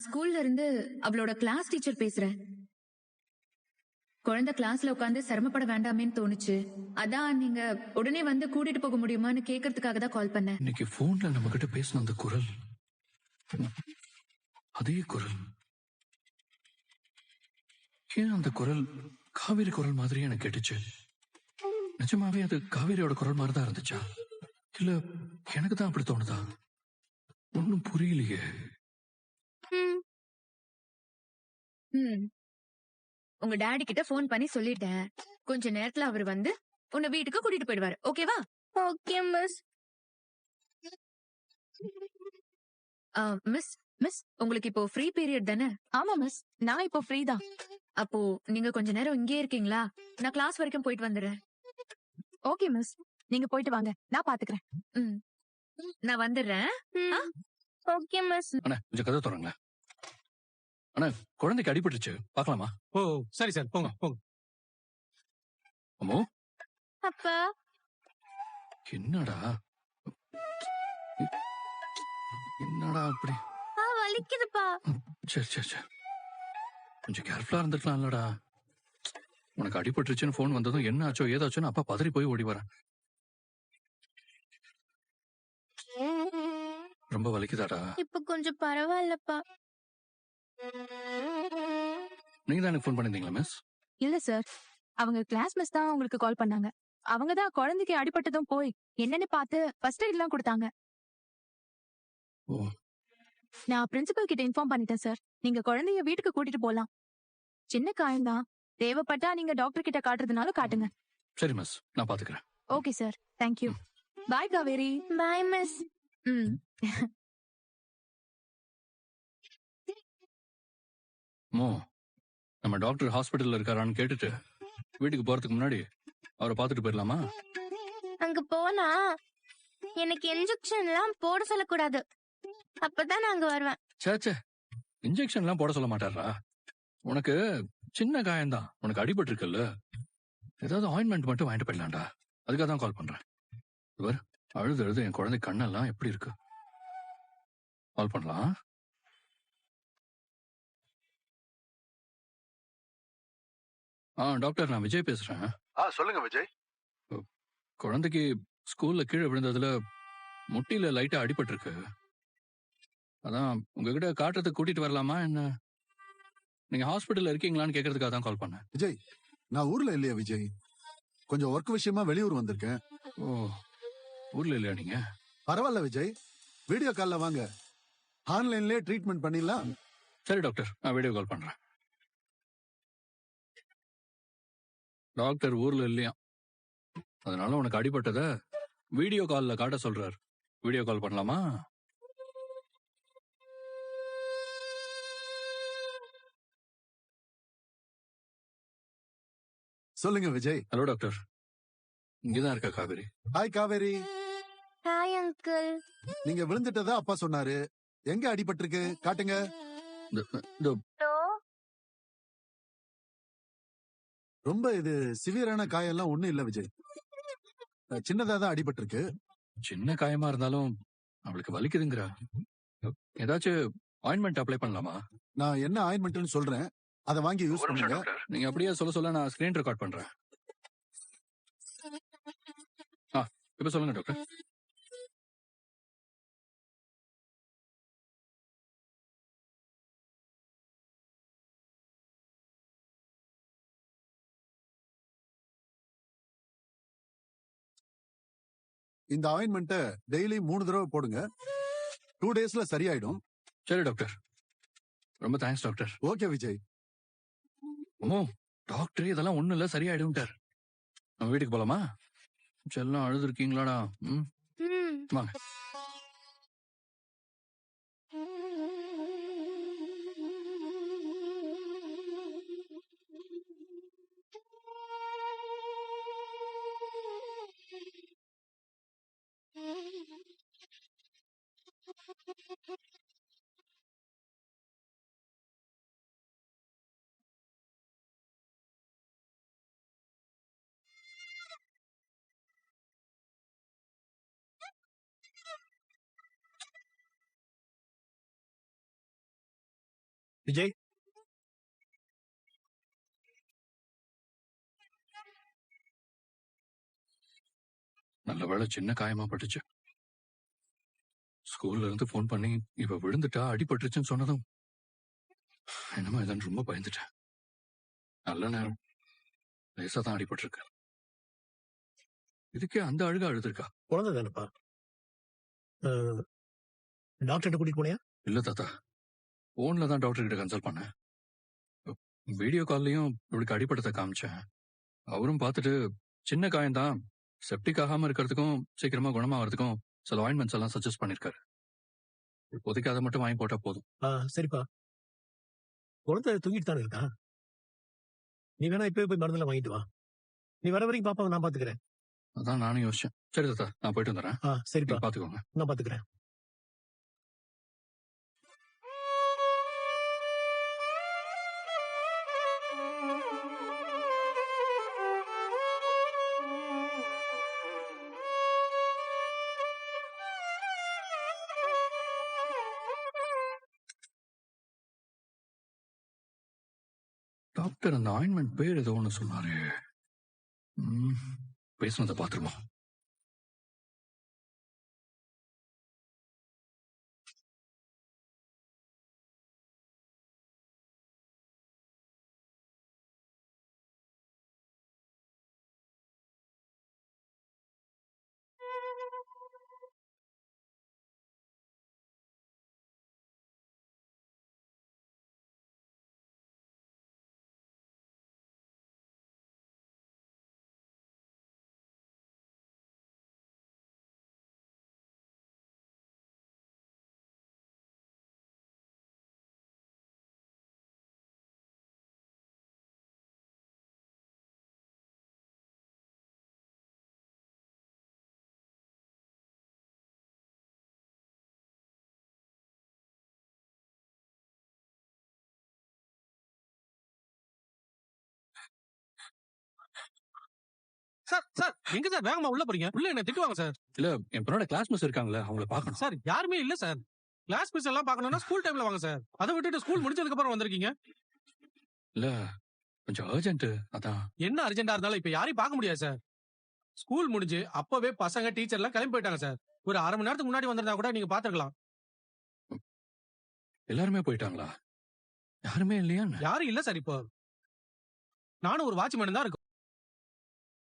ஸ்கூல்ல இருந்து அவளோட கிளாஸ் டீச்சர் பேசுறேன். குழந்தை கிளாஸ்ல உட்காந்து சிரமப்பட வேண்டாமேன்னு தோணுச்சு. அதான் நீங்க உடனே வந்து கூட்டிட்டு போக முடியுமான்னு கேக்குறதுக்காக தான் கால் பண்ணேன். இன்னைக்கு போன்ல நம்ம கிட்ட பேசின அந்த குரல், அதே குரல். ஏன் அந்த குரல் காவேரி குரல் மாதிரியே எனக்கு கேட்டுச்சு? நிஜமாவே அது காவேரியோட குரல் மாதிரி தான் இருந்துச்சா, இல்ல எனக்கு தான் அப்படி தோணுதா? ஒன்னும் புரியலையே. உங்க டாடி கிட்ட போன் பண்ணி சொல்லிட்டேன். கொஞ்ச நேரத்துல அவர் வந்து உன்னை வீட்டுக்கு கூட்டிட்டு போயிடுவாரு. ஓகேவா? Okay miss. மிஸ் மிஸ் உங்களுக்கு இப்போ ஃப்ரீ பீரியட் தானே? ஆமா மிஸ், நான் இப்போ ஃப்ரீ தான். அப்போ நீங்க கொஞ்ச நேரம் இங்கே இருக்கீங்களா? நான் கிளாஸ் வரைக்கும் போயிட்டு வந்துடுறேன். ஓகே மிஸ், நீங்க போயிட்டு வாங்க, நான் பாத்துக்கிறேன். நான் வந்துடுறேன். Okay miss. அண்ணா கொஞ்சம் கதை தொடருங்களேன். அண்ணா குழந்தைக்கு அடிபட்டுருச்சு, பாக்கலாமா? ஓ சரி சார், போங்க போங்க. அம்மோ அப்பா என்னடா என்னடா அப்படி? வலிக்குதுப்பா. சரி சரி சரி, கொஞ்சம் கேர்ஃபுல்லா இருந்துக்கலாம் இல்லடா. உனக்கு அடிபட்டுருச்சுன்னு போன் வந்ததும் என்ன ஆச்சோ ஏதாச்சோன்னு அப்பா பதறி போய் ஓடி வரேன். ரொம்ப வலிக்குதாடா? இப்ப கொஞ்சம் பரவாயில்லப்பா. நீங்க தான் எனக்கு போன் பண்ணிருந்தீங்களா மிஸ்? இல்ல சார், அவங்க கிளாஸ் மிஸ் தான் உங்களுக்கு கால் பண்ணாங்க. அவங்க தான் குழந்தைக்கு அடிபட்டதும் போய் என்னன்னு பார்த்து ஃபர்ஸ்ட் எய்ட் எல்லாம் கொடுத்தாங்க. ஓ, நான் பிரின்சிபல் கிட்ட இன்ஃபார்ம் பண்ணிட்டேன் சார். நீங்க குழந்தைய வீட்டுக்கு கூட்டிட்டு போலாம். சின்ன காயம்தான், தேவைப்பட்டா நீங்க டாக்டர் கிட்ட காட்டுறதுனால காட்டுங்க. சரி மிஸ், நான் பாத்துக்கிறேன். Okay sir, thank you. Bye Kaveri. Bye miss. மோ, நம்ம டாக்டர் ஹாஸ்பிட்டல்ல இருக்காரான்னு கேட்டுட்டு வீட்டுக்கு போறதுக்கு முன்னாடி அவரை பார்த்துட்டு போயிடலாமா? அங்க போனா எனக்கு இன்ஜெக்ஷன் எல்லாம் போட சொல்லக்கூடாது, அப்பதான் நான் அங்க வருவேன். சேச்சே, இன்ஜெக்ஷன் எல்லாம் போட சொல்ல மாட்டாரா? உனக்கு சின்ன காயம்தான், உனக்கு அடிபட்டு இருக்குல்ல, ஏதாவது ஆயின்மெண்ட் மட்டும் வாங்கிட்டு போயிடலாம்டா. அதுக்காக தான் கால் பண்றேன். இவர் அழுது அழுது என் குழந்தை கண்ணெல்லாம் எப்படி இருக்கு. கால் பண்ணலாம். டாக்டர், நான் விஜய் பேசுறேன். சொல்லுங்க விஜய். குழந்தைக்கு ஸ்கூல்ல கீழே விழுந்ததுல முட்டியில லைட்டா அடிபட்டு இருக்கு. அதான் உங்ககிட்ட காட்டுறதுக்கு கூட்டிட்டு வரலாமா என்ன? நீங்க ஹாஸ்பிட்டல்ல இருக்கீங்களான்னு கேக்குறதுக்காக தான் கால் பண்ணேன். விஜய், நான் ஊர்ல இல்லையா விஜய், கொஞ்சம் ஒர்க் விஷயமா வெளியூர் வந்திருக்கேன். ஓ, ஊர்ல இல்லையா நீங்க? பரவாயில்ல விஜய், வீடியோ கால்ல வாங்க, ஆன்லைன்லயே ட்ரீட்மெண்ட் பண்ணிடலாம். சரி டாக்டர், நான் வீடியோ கால் பண்றேன். டாக்டர் ஊர்ல இல்லையா, அதனால உனக்கு அடிபட்டத வீடியோ கால்ல காட்ட சொல்றாரு. வீடியோ கால் பண்ணலாமா? சொல்லுங்க விஜய். ஹலோ டாக்டர், இங்கதான் இருக்கா Kaveri? Hi Kaveri. Hi uncle. நீங்க விழுந்துட்டதா அப்பா சொன்னாரு. எங்க அடிபட்டிருக்கு காட்டுங்க. ரொம்ப இது சிவியரான காயெல்லாம் ஒண்ணும் இல்ல விஜய், சின்னதா தான் அடிபட்டிருக்கு. சின்ன காயமா இருந்தாலும் அவளுக்கு வலிக்குதுங்கிறா. ஏதாச்சும் ஆயின்மெண்ட் அப்ளை பண்ணலாமா? நான் என்ன ஆயின்மெண்ட்னு சொல்றேன், அதை வாங்கி யூஸ் பண்ணுங்க. நீங்க அப்படியே சொல்ல சொல்ல நான் ஸ்கிரீன் ரெக்கார்ட் பண்றேன். இப்ப சொல்லுங்க டாக்டர். இந்த ஆயின்மெண்ட்டை டெய்லி 3 தடவை போடுங்க, 2 டேஸ்ல சரியாயிடும். சரி டாக்டர், ரொம்ப தேங்க்ஸ் டாக்டர். ஓகே விஜய். அம்மோ, டாக்டர் இதெல்லாம் ஒண்ணும் இல்ல, சரியாயிடும்ட்டார். நம்ம வீட்டுக்கு போலாமா? செல்லம் அழுது இருக்கீங்களாடா? வாங்க. விஜய் நல்ல வேளை சின்ன காயமா பட்டுச்சு. ஸ்கூல்ல இருந்து ஃபோன் பண்ணி இவ விழுந்துட்டா அடிபட்டுருச்சுன்னு சொன்னதும் என்னமோ இதான் ரொம்ப பயந்துட்டேன். நல்ல நேரம், லேசா தான் அடிபட்டிருக்கு. இதுக்கே அந்த அழுக அழுதுருக்கா? குழந்தை தானப்பா. டாக்டர் கூட்டிட்டு போனியா? இல்ல தாத்தா, போன்ல தான் டாக்டர் கிட்ட கன்சல்ட் பண்ணேன். வீடியோ கால்லயும் இவளுக்கு அடிபட்டதை காமிச்சேன். அவரும் பார்த்துட்டு சின்ன காயம்தான், செப்டிக் ஆகாம இருக்கிறதுக்கும் சீக்கிரமா குணமாகறதுக்கும் சில ஆயின்மெண்ட்ஸ் எல்லாம் சஜஸ்ட் பண்ணிருக்காரு. இப்போதைக்கு அதை மட்டும் வாங்கி போட்டா போதும். சரிப்பா. குழந்தை தூங்கிட்டு தானே இருக்கா? நீ வேணா இப்பவே போய் மருந்தெல்லாம் வாங்கிட்டு வா. நீ வர வரைக்கும் பாப்பாவை நான் பாத்துக்கிறேன். அதான் நானும் யோசிச்சேன். சரி தாத்தா, நான் போயிட்டு வந்துடுறேன். சரிப்பா, நீங்க பாத்துக்கோங்க. நான் பாத்துக்கிறேன். டாக்டர் அந்த ஆயின்மெண்ட் பேர் ஏதோ ஒன்று சொன்னாரு. பேசுனதை பாத்துருமா? சார் சார் எங்க சார் வேகமா உள்ள போறீங்க? உள்ள என்ன திட்டுவாங்க சார். இல்ல, என் பொண்ணோட கிளாஸ் மிஸ் இருக்காங்களே, அவங்கள பார்க்கணும். சார் யாருமே இல்ல சார். கிளாஸ் மிஸ் எல்லாம் பார்க்கணும்னா ஸ்கூல் டைம்ல வாங்க சார். அதை விட்டுட்டு ஸ்கூல் முடிஞ்சதுக்கு அப்புறம் வந்திருக்கீங்க. இல்ல, கொஞ்சம் அர்ஜென்ட், அதான். என்ன அர்ஜென்டா இருந்தாலும் இப்ப யாரையும் பார்க்க முடியாது சார். ஸ்கூல் முடிஞ்சு அப்பவே பசங்க டீச்சர் எல்லாம் கிளம்பி போயிட்டாங்க சார். ஒரு 1/2 மணி நேரத்துக்கு முன்னாடி வந்திருந்தா கூட நீங்க பாத்துக்கலாம். எல்லாருமே போயிட்டாங்களா? யாருமே இல்லையா? யாரும் இல்ல சார். இப்போ நானும் ஒரு வாட்ச்மேன் தான் இருக்கும்.